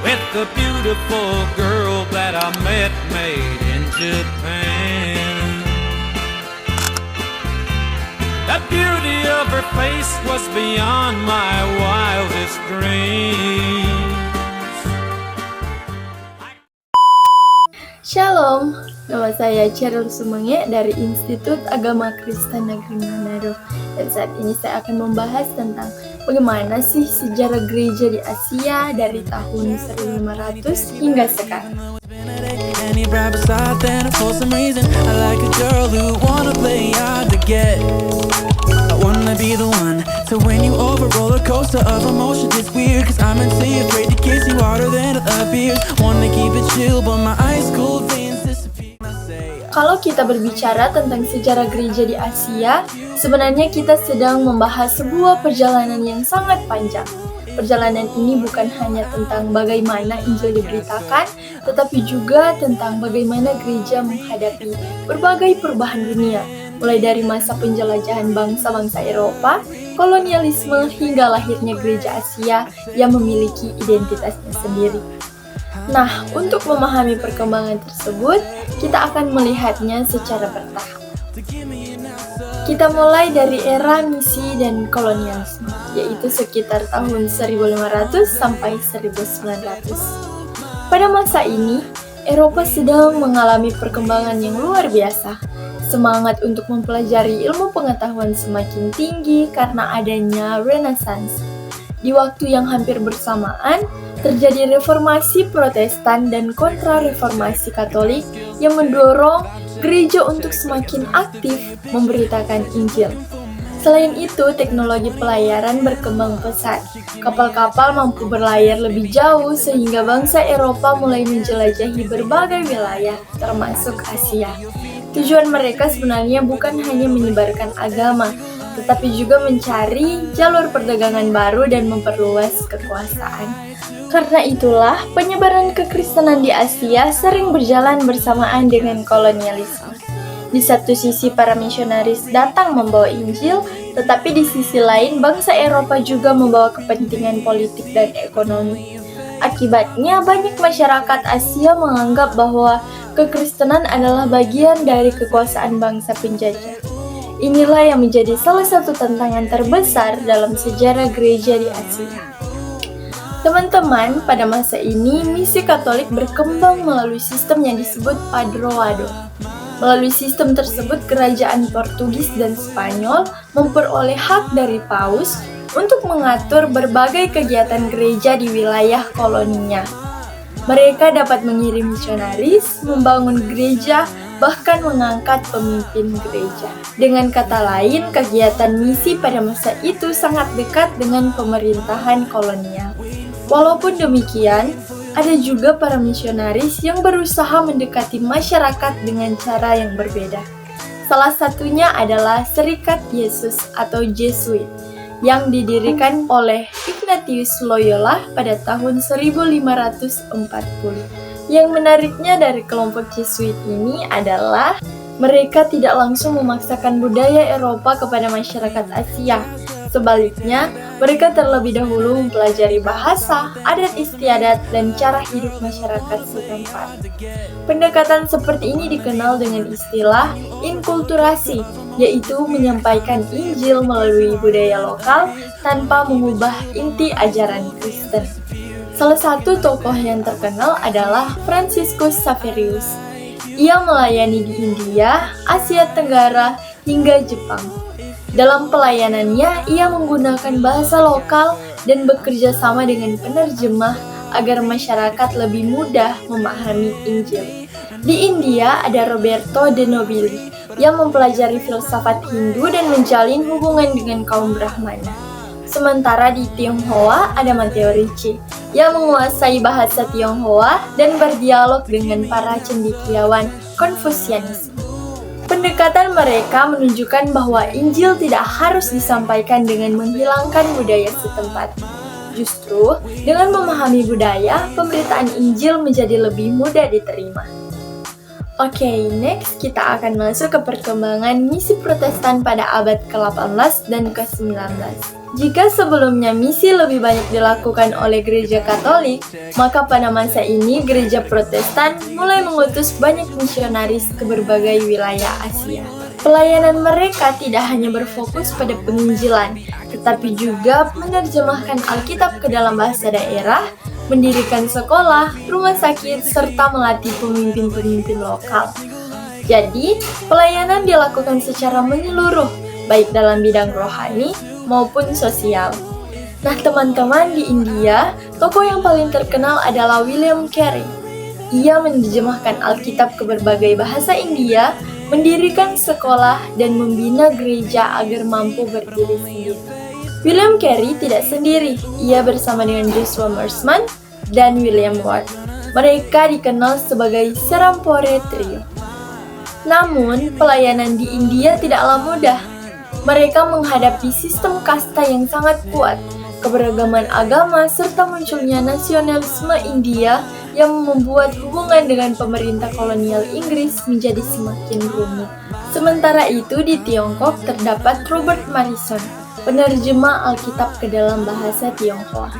with the beautiful girl that I met made in Japan. The beauty of her face was beyond my wildest dreams. Shalom, nama saya Cheryl Sumenge dari Institut Agama Kristen Negeri Manado. Dan saat ini saya akan membahas tentang bagaimana sih sejarah gereja di Asia dari tahun 1500 hingga sekarang. Kalau kita berbicara tentang sejarah gereja di Asia, sebenarnya kita sedang membahas sebuah perjalanan yang sangat panjang. Perjalanan ini bukan hanya tentang bagaimana Injil diberitakan, tetapi juga tentang bagaimana gereja menghadapi berbagai perubahan dunia, mulai dari masa penjelajahan bangsa-bangsa Eropa, kolonialisme, hingga lahirnya gereja Asia yang memiliki identitasnya sendiri. Nah, untuk memahami perkembangan tersebut, kita akan melihatnya secara bertahap. Kita mulai dari era misi dan kolonialisme, yaitu sekitar tahun 1500 sampai 1900. Pada masa ini, Eropa sedang mengalami perkembangan yang luar biasa. Semangat untuk mempelajari ilmu pengetahuan semakin tinggi karena adanya Renaissance. Di waktu yang hampir bersamaan, terjadi reformasi Protestan dan kontra-reformasi Katolik yang mendorong gereja untuk semakin aktif memberitakan Injil. Selain itu, teknologi pelayaran berkembang pesat. Kapal-kapal mampu berlayar lebih jauh sehingga bangsa Eropa mulai menjelajahi berbagai wilayah, termasuk Asia. Tujuan mereka sebenarnya bukan hanya menyebarkan agama, tetapi juga mencari jalur perdagangan baru dan memperluas kekuasaan. Karena itulah, penyebaran kekristenan di Asia sering berjalan bersamaan dengan kolonialisme. Di satu sisi para misionaris datang membawa Injil, tetapi di sisi lain bangsa Eropa juga membawa kepentingan politik dan ekonomi. Akibatnya, banyak masyarakat Asia menganggap bahwa kekristenan adalah bagian dari kekuasaan bangsa penjajah. Inilah yang menjadi salah satu tantangan terbesar dalam sejarah gereja di Asia. Teman-teman, pada masa ini, misi Katolik berkembang melalui sistem yang disebut Padroado. Melalui sistem tersebut, kerajaan Portugis dan Spanyol memperoleh hak dari Paus untuk mengatur berbagai kegiatan gereja di wilayah koloninya. Mereka dapat mengirim misionaris, membangun gereja, bahkan mengangkat pemimpin gereja. Dengan kata lain, kegiatan misi pada masa itu sangat dekat dengan pemerintahan kolonial. Walaupun demikian, ada juga para misionaris yang berusaha mendekati masyarakat dengan cara yang berbeda. Salah satunya adalah Serikat Yesus atau Jesuit yang didirikan oleh Ignatius Loyola pada tahun 1540. Yang menariknya dari kelompok Jesuit ini adalah mereka tidak langsung memaksakan budaya Eropa kepada masyarakat Asia. Sebaliknya, mereka terlebih dahulu mempelajari bahasa, adat istiadat, dan cara hidup masyarakat setempat. Pendekatan seperti ini dikenal dengan istilah inkulturasi, yaitu menyampaikan Injil melalui budaya lokal tanpa mengubah inti ajaran Kristen. Salah satu tokoh yang terkenal adalah Franciscus Xaverius. Ia melayani di India, Asia Tenggara, hingga Jepang. Dalam pelayanannya, ia menggunakan bahasa lokal dan bekerja sama dengan penerjemah agar masyarakat lebih mudah memahami Injil. Di India ada Roberto de Nobili yang mempelajari filsafat Hindu dan menjalin hubungan dengan kaum Brahmana. Sementara di Tionghoa ada Matteo Ricci yang menguasai bahasa Tionghoa dan berdialog dengan para cendekiawan Konfusianis. Pendekatan mereka menunjukkan bahwa Injil tidak harus disampaikan dengan menghilangkan budaya setempat. Justru, dengan memahami budaya, pemberitaan Injil menjadi lebih mudah diterima. Oke, next kita akan masuk ke perkembangan misi Protestan pada abad ke-18 dan ke-19. Jika sebelumnya misi lebih banyak dilakukan oleh gereja Katolik, maka pada masa ini gereja Protestan mulai mengutus banyak misionaris ke berbagai wilayah Asia. Pelayanan mereka tidak hanya berfokus pada penginjilan, tetapi juga menerjemahkan Alkitab ke dalam bahasa daerah, mendirikan sekolah, rumah sakit, serta melatih pemimpin-pemimpin lokal. Jadi, pelayanan dilakukan secara menyeluruh, baik dalam bidang rohani maupun sosial. Nah, teman-teman, di India, tokoh yang paling terkenal adalah William Carey. Ia menerjemahkan Alkitab ke berbagai bahasa India, mendirikan sekolah, dan membina gereja agar mampu berdiri sendiri. William Carey tidak sendiri, ia bersama dengan Joshua Mersman dan William Ward. Mereka dikenal sebagai Serampore Trio. Namun, pelayanan di India tidaklah mudah. Mereka menghadapi sistem kasta yang sangat kuat, keberagaman agama, serta munculnya nasionalisme India yang membuat hubungan dengan pemerintah kolonial Inggris menjadi semakin rumit. Sementara itu di Tiongkok terdapat Robert Morrison, penerjemah Alkitab ke dalam bahasa Tionghoa.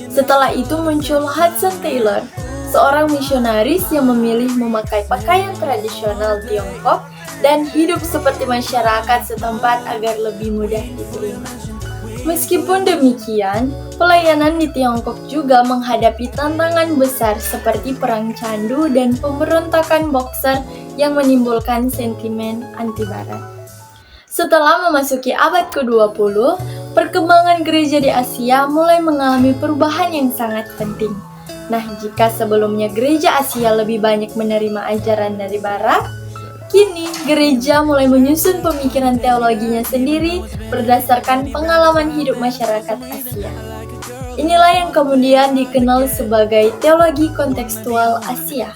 Setelah itu muncul Hudson Taylor, seorang misionaris yang memilih memakai pakaian tradisional Tiongkok dan hidup seperti masyarakat setempat agar lebih mudah diterima. Meskipun demikian, pelayanan di Tiongkok juga menghadapi tantangan besar seperti perang candu dan pemberontakan Boxer yang menimbulkan sentimen anti-barat. Setelah memasuki abad ke-20, perkembangan gereja di Asia mulai mengalami perubahan yang sangat penting. Nah, jika sebelumnya gereja Asia lebih banyak menerima ajaran dari Barat, kini gereja mulai menyusun pemikiran teologinya sendiri berdasarkan pengalaman hidup masyarakat Asia. Inilah yang kemudian dikenal sebagai teologi kontekstual Asia.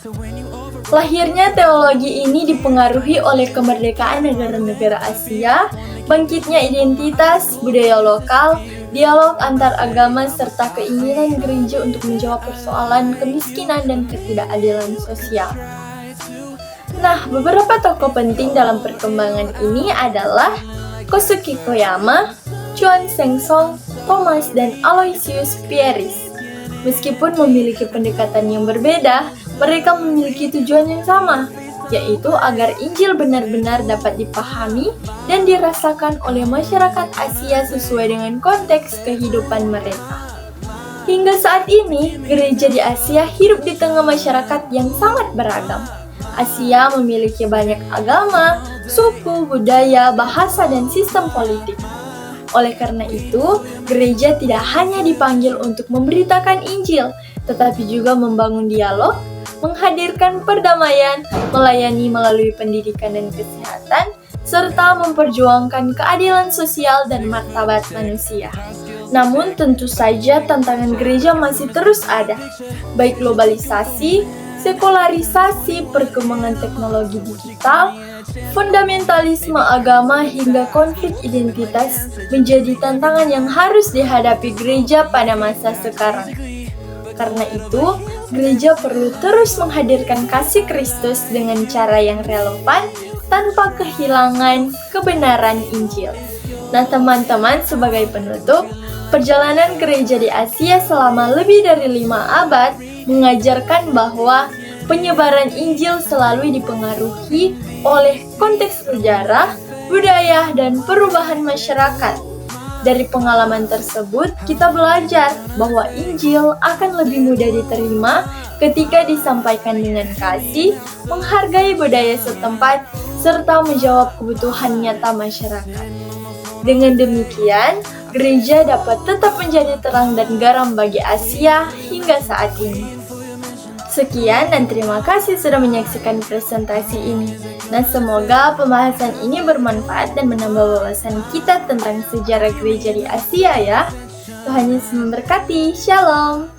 Lahirnya teologi ini dipengaruhi oleh kemerdekaan negara-negara Asia, bangkitnya identitas, budaya lokal, dialog antar agama, serta keinginan gereja untuk menjawab persoalan kemiskinan dan ketidakadilan sosial. Nah, beberapa tokoh penting dalam perkembangan ini adalah Kosuke Koyama, Chuan Sengsong, Thomas, dan Aloysius Pieris. Meskipun memiliki pendekatan yang berbeda, mereka memiliki tujuan yang sama, yaitu agar Injil benar-benar dapat dipahami dan dirasakan oleh masyarakat Asia sesuai dengan konteks kehidupan mereka. Hingga saat ini, gereja di Asia hidup di tengah masyarakat yang sangat beragam. Asia memiliki banyak agama, suku, budaya, bahasa, dan sistem politik. Oleh karena itu, gereja tidak hanya dipanggil untuk memberitakan Injil, tetapi juga membangun dialog, menghadirkan perdamaian, melayani melalui pendidikan dan kesehatan, serta memperjuangkan keadilan sosial dan martabat manusia. Namun tentu saja tantangan gereja masih terus ada, baik globalisasi, sekularisasi, perkembangan teknologi digital, fundamentalisme agama, hingga konflik identitas menjadi tantangan yang harus dihadapi gereja pada masa sekarang. Karena itu, gereja perlu terus menghadirkan kasih Kristus dengan cara yang relevan tanpa kehilangan kebenaran Injil. Nah teman-teman, sebagai penutup, perjalanan gereja di Asia selama lebih dari 5 abad mengajarkan bahwa penyebaran Injil selalu dipengaruhi oleh konteks sejarah, budaya, dan perubahan masyarakat. Dari pengalaman tersebut, kita belajar bahwa Injil akan lebih mudah diterima ketika disampaikan dengan kasih, menghargai budaya setempat, serta menjawab kebutuhan nyata masyarakat. Dengan demikian, gereja dapat tetap menjadi terang dan garam bagi Asia hingga saat ini. Sekian dan terima kasih sudah menyaksikan presentasi ini. Nah, semoga pembahasan ini bermanfaat dan menambah wawasan kita tentang sejarah gereja di Asia ya. Tuhan Yesus memberkati. Shalom.